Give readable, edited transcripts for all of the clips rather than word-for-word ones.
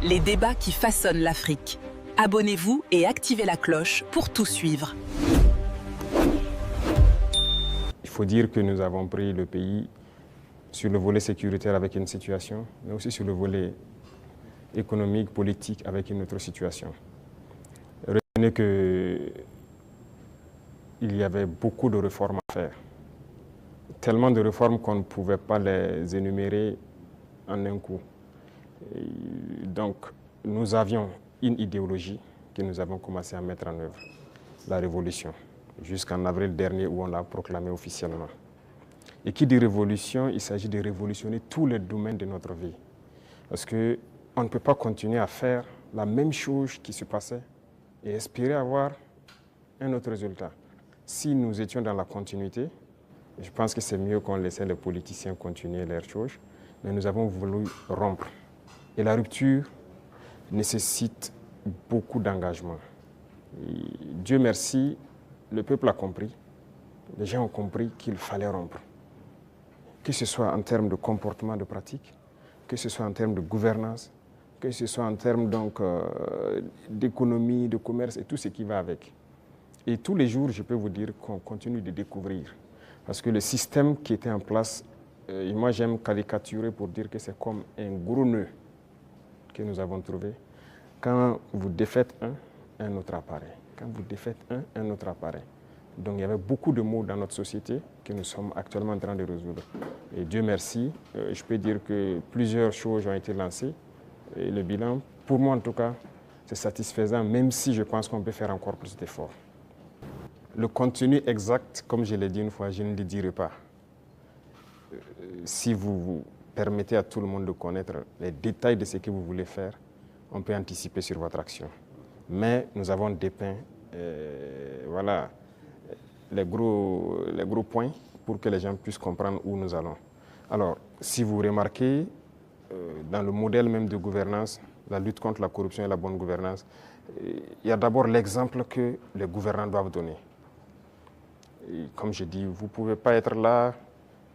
Les débats qui façonnent l'Afrique. Abonnez-vous et activez la cloche pour tout suivre. Il faut dire que nous avons pris le pays sur le volet sécuritaire avec une situation, mais aussi sur le volet économique, politique avec une autre situation. Retenez qu'il y avait beaucoup de réformes à faire. Tellement de réformes qu'on ne pouvait pas les énumérer en un coup. Et donc, nous avions une idéologie que nous avons commencé à mettre en œuvre, la révolution, jusqu'en avril dernier où on l'a proclamée officiellement. Et qui dit révolution, il s'agit de révolutionner tous les domaines de notre vie. Parce qu'on ne peut pas continuer à faire la même chose qui se passait et espérer avoir un autre résultat. Si nous étions dans la continuité, je pense que c'est mieux qu'on laissait les politiciens continuer leurs choses, mais nous avons voulu rompre. Et la rupture nécessite beaucoup d'engagement. Dieu merci, le peuple a compris, les gens ont compris qu'il fallait rompre. Que ce soit en termes de comportement, de pratique, que ce soit en termes de gouvernance, que ce soit en termes d'économie, de commerce et tout ce qui va avec. Et tous les jours, je peux vous dire qu'on continue de découvrir. Parce que le système qui était en place, moi j'aime caricaturer pour dire que c'est comme un gros nœud que nous avons trouvé. Quand vous défaites un autre apparaît. Quand vous défaites un autre apparaît. Donc il y avait beaucoup de maux dans notre société que nous sommes actuellement en train de résoudre. Et Dieu merci, je peux dire que plusieurs choses ont été lancées. Et le bilan, pour moi en tout cas, c'est satisfaisant, même si je pense qu'on peut faire encore plus d'efforts. Le contenu exact, comme je l'ai dit une fois, je ne le dirai pas. Si vous permettez à tout le monde de connaître les détails de ce que vous voulez faire, on peut anticiper sur votre action. Mais nous avons dépeint voilà, les gros points pour que les gens puissent comprendre où nous allons. Alors, si vous remarquez, dans le modèle même de gouvernance, la lutte contre la corruption et la bonne gouvernance, il y a d'abord l'exemple que les gouvernants doivent donner. Et comme je dis, vous ne pouvez pas être là,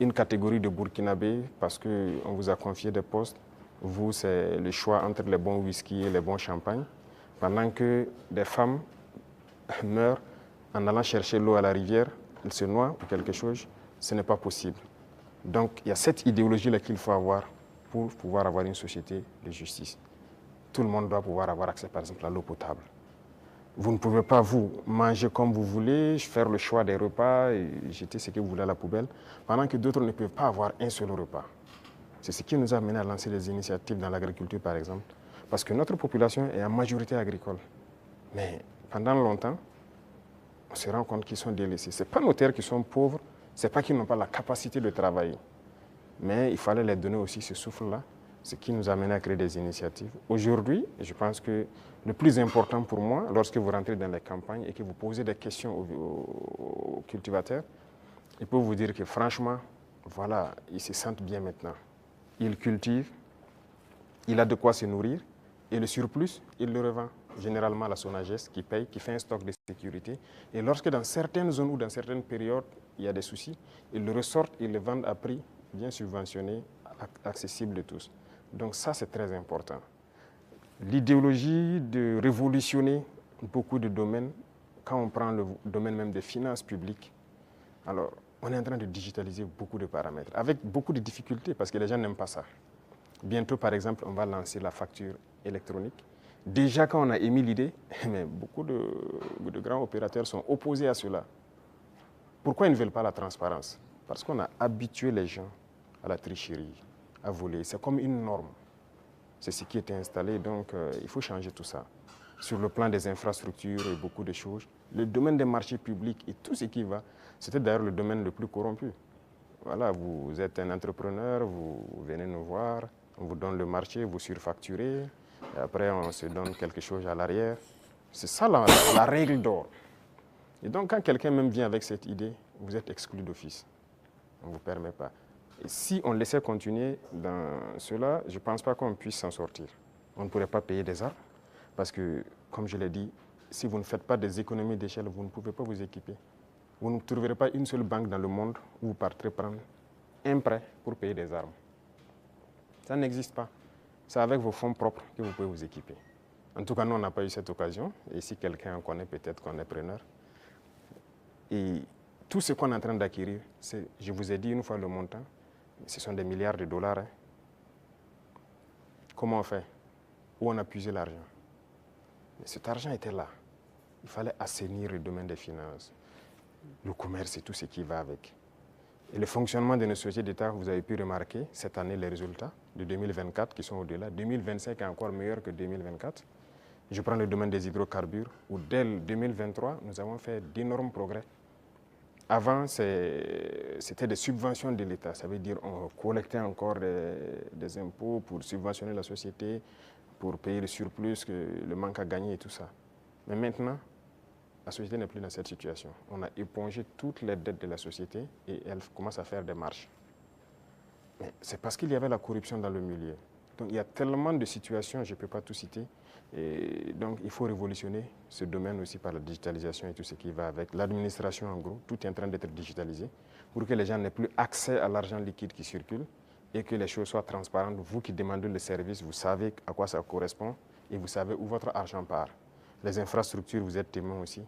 une catégorie de Burkinabés, parce qu'on vous a confié des postes. Vous, c'est le choix entre les bons whisky et les bons champagnes. Pendant que des femmes meurent en allant chercher l'eau à la rivière, elles se noient ou quelque chose, ce n'est pas possible. Donc, il y a cette idéologie-là qu'il faut avoir pour pouvoir avoir une société de justice. Tout le monde doit pouvoir avoir accès, par exemple, à l'eau potable. Vous ne pouvez pas, vous, manger comme vous voulez, faire le choix des repas et jeter ce que vous voulez à la poubelle, pendant que d'autres ne peuvent pas avoir un seul repas. C'est ce qui nous a amené à lancer des initiatives dans l'agriculture, par exemple, parce que notre population est en majorité agricole. Mais pendant longtemps, on se rend compte qu'ils sont délaissés. Ce n'est pas nos terres qui sont pauvres, ce n'est pas qu'ils n'ont pas la capacité de travailler. Mais il fallait les donner aussi ce souffle-là, ce qui nous a amené à créer des initiatives. Aujourd'hui, je pense que le plus important pour moi, lorsque vous rentrez dans les campagnes et que vous posez des questions aux cultivateurs, ils peuvent vous dire que franchement, voilà, ils se sentent bien maintenant. Ils cultivent, il a de quoi se nourrir et le surplus, il le revend généralement à la Sonagest qui paye, qui fait un stock de sécurité. Et lorsque dans certaines zones ou dans certaines périodes, il y a des soucis, ils le ressortent et le vendent à prix bien subventionné, accessible de tous. Donc ça, c'est très important. L'idéologie de révolutionner beaucoup de domaines, quand on prend le domaine même des finances publiques, alors on est en train de digitaliser beaucoup de paramètres, avec beaucoup de difficultés, parce que les gens n'aiment pas ça. Bientôt, par exemple, on va lancer la facture électronique. Déjà, quand on a émis l'idée, mais beaucoup de grands opérateurs sont opposés à cela. Pourquoi ils ne veulent pas la transparence? Parce qu'on a habitué les gens à la tricherie, à voler. C'est comme une norme. C'est ce qui était installé, donc il faut changer tout ça. Sur le plan des infrastructures et beaucoup de choses, le domaine des marchés publics et tout ce qui va, c'était d'ailleurs le domaine le plus corrompu. Voilà, vous êtes un entrepreneur, vous venez nous voir, on vous donne le marché, vous surfacturez, et après on se donne quelque chose à l'arrière. C'est ça la règle d'or. Et donc quand quelqu'un même vient avec cette idée, vous êtes exclu d'office. On ne vous permet pas. Et si on laissait continuer dans cela, je ne pense pas qu'on puisse s'en sortir. On ne pourrait pas payer des arbres parce que, comme je l'ai dit, si vous ne faites pas des économies d'échelle, vous ne pouvez pas vous équiper. Vous ne trouverez pas une seule banque dans le monde où vous partirez prendre un prêt pour payer des armes. Ça n'existe pas. c'est avec vos fonds propres que vous pouvez vous équiper. En tout cas, nous, on n'a pas eu cette occasion. Et si quelqu'un en connaît, peut-être qu'on est preneur. Et tout ce qu'on est en train d'acquérir, je vous ai dit une fois le montant, ce sont des milliards de dollars. Hein. Comment on fait? Où on a puisé l'argent? Mais cet argent était là. Il fallait assainir le domaine des finances, le commerce et tout ce qui va avec. Et le fonctionnement de nos sociétés d'État, vous avez pu remarquer cette année les résultats de 2024 qui sont au-delà. 2025 est encore meilleur que 2024. Je prends le domaine des hydrocarbures où dès 2023, nous avons fait d'énormes progrès. Avant, c'était des subventions de l'État. Ça veut dire qu'on collectait encore des impôts pour subventionner la société, pour payer le surplus, le manque à gagner et tout ça. Mais maintenant, la société n'est plus dans cette situation. On a épongé toutes les dettes de la société et elle commence à faire des marches. Mais c'est parce qu'il y avait la corruption dans le milieu. Donc il y a tellement de situations, je ne peux pas tout citer. Et donc il faut révolutionner ce domaine aussi par la digitalisation et tout ce qui va avec. L'administration en gros, tout est en train d'être digitalisé pour que les gens n'aient plus accès à l'argent liquide qui circule et que les choses soient transparentes. Vous qui demandez le service, vous savez à quoi ça correspond et vous savez où votre argent part. Les infrastructures, vous êtes témoins aussi,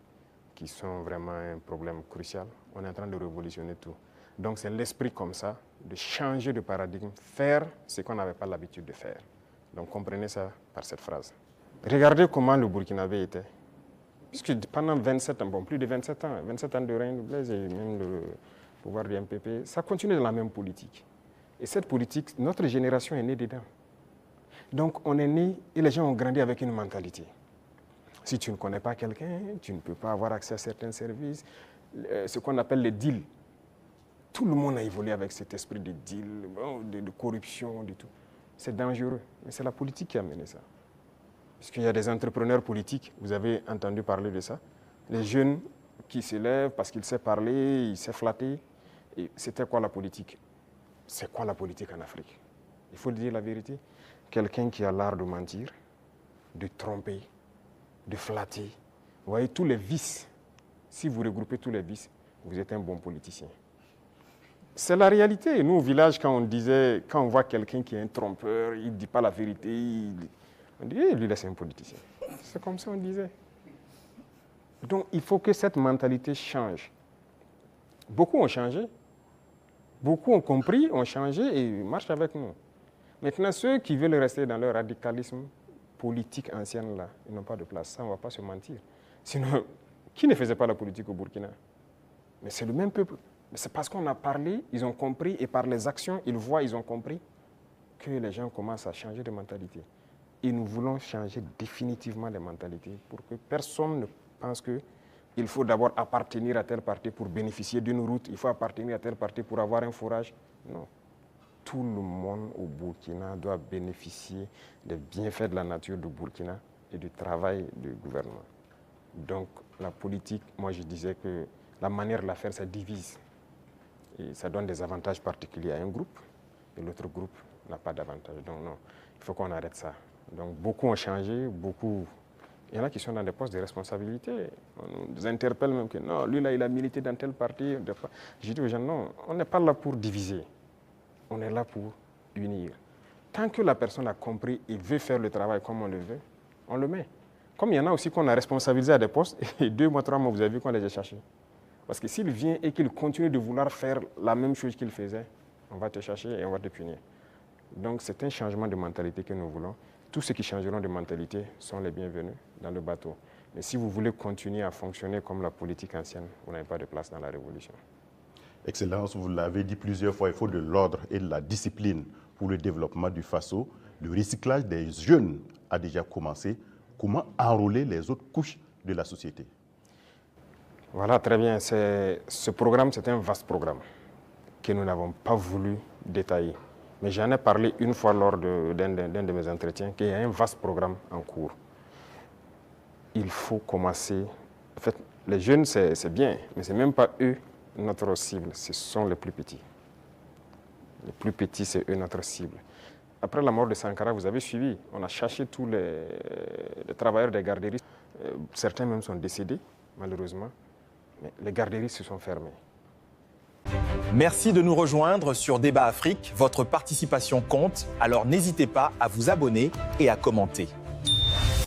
qui sont vraiment un problème crucial. On est en train de révolutionner tout. Donc c'est l'esprit comme ça, de changer de paradigme, faire ce qu'on n'avait pas l'habitude de faire. Donc comprenez ça par cette phrase. Regardez comment le Burkinabé était. Puisque pendant 27 ans, bon, plus de 27 ans de règne de Blaise et même le pouvoir du MPP, ça continue dans la même politique. Et cette politique, notre génération est née dedans. Donc on est né et les gens ont grandi avec une mentalité. Si tu ne connais pas quelqu'un, tu ne peux pas avoir accès à certains services. Ce qu'on appelle les deals. Tout le monde a évolué avec cet esprit de deal, de corruption, de tout. C'est dangereux, mais c'est la politique qui a mené ça. Parce qu'il y a des entrepreneurs politiques, vous avez entendu parler de ça. Les jeunes qui se lèvent parce qu'ils savent parler, ils savent flatter. Et c'était quoi la politique? C'est quoi la politique en Afrique? Il faut dire la vérité. Quelqu'un qui a l'art de mentir, de tromper, de flatter. Vous voyez, tous les vices, si vous regroupez tous les vices, vous êtes un bon politicien. C'est la réalité. Nous, au village, quand on voit quelqu'un qui est un trompeur, il ne dit pas la vérité, on dit, lui, là, c'est un politicien. C'est comme ça qu'on disait. Donc, il faut que cette mentalité change. Beaucoup ont changé. Beaucoup ont compris, ont changé et marchent avec nous. Maintenant, ceux qui veulent rester dans leur radicalisme politique ancienne, là, ils n'ont pas de place. Ça, on ne va pas se mentir. Sinon, qui ne faisait pas la politique au Burkina? Mais c'est le même peuple. C'est parce qu'on a parlé, ils ont compris, et par les actions, ils voient, ils ont compris, que les gens commencent à changer de mentalité. Et nous voulons changer définitivement les mentalités pour que personne ne pense qu'il faut d'abord appartenir à tel parti pour bénéficier d'une route, il faut appartenir à tel parti pour avoir un forage. Non. Tout le monde au Burkina doit bénéficier des bienfaits de la nature du Burkina et du travail du gouvernement. Donc la politique, moi je disais que la manière de la faire, ça divise. Et ça donne des avantages particuliers à un groupe et l'autre groupe n'a pas d'avantage. Donc non, il faut qu'on arrête ça. Donc beaucoup ont changé, beaucoup. Il y en a qui sont dans des postes de responsabilité. On nous interpelle même que non, lui là, il a milité dans tel parti. Je dis aux gens, non, on n'est pas là pour diviser. On est là pour unir. Tant que la personne a compris et veut faire le travail comme on le veut, on le met. Comme il y en a aussi qu'on a responsabilisé à des postes, et 2 mois, 3 mois, vous avez vu qu'on les a cherchés. Parce que s'il vient et qu'il continue de vouloir faire la même chose qu'il faisait, on va te chercher et on va te punir. Donc c'est un changement de mentalité que nous voulons. Tous ceux qui changeront de mentalité sont les bienvenus dans le bateau. Mais si vous voulez continuer à fonctionner comme la politique ancienne, vous n'avez pas de place dans la révolution. Excellence, vous l'avez dit plusieurs fois, il faut de l'ordre et de la discipline pour le développement du FASO. Le recyclage des jeunes a déjà commencé. Comment enrôler les autres couches de la société? Voilà, très bien. Ce programme, c'est un vaste programme que nous n'avons pas voulu détailler. Mais j'en ai parlé une fois lors d'un de mes entretiens, qu'il y a un vaste programme en cours. Il faut commencer. En fait, les jeunes, c'est bien, mais ce n'est même pas eux notre cible, ce sont les plus petits. Les plus petits, c'est eux notre cible. Après la mort de Sankara, vous avez suivi, on a cherché tous les travailleurs des garderies. Certains même sont décédés, malheureusement, mais les garderies se sont fermées. Merci de nous rejoindre sur Débat Afrique. Votre participation compte, alors n'hésitez pas à vous abonner et à commenter.